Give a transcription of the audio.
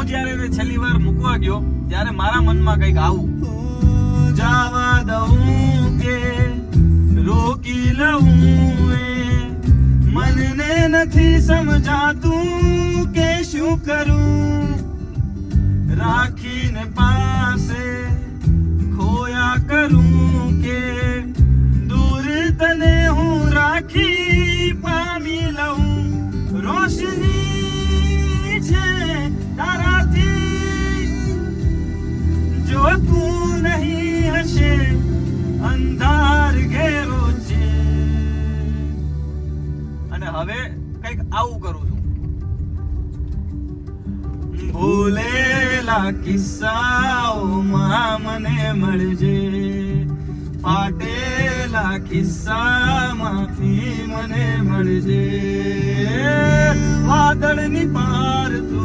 જ્યારે મેં છેલ્લી વાર મૂકવા ગયો ત્યારે મારા મનમાં કંઈક આવું, જાવા દઉં કે રોકી લઉં એ મનને નથી સમજાતું કે શું કરું, રાખીને પાસે ખોયા કરું કે દૂર તને હું રાખી પામી લઉં, રોશની છે તારાથી જો તું નહીં હશે અંધાર ઘેરો છે. અને હવે કંઈક આવું કરું છું, ભૂલેલા કિસ્સાઓમાં મને મળજે, ફાટેલા કિસ્સામાંથી મને મળજે, વાદળની પાર તું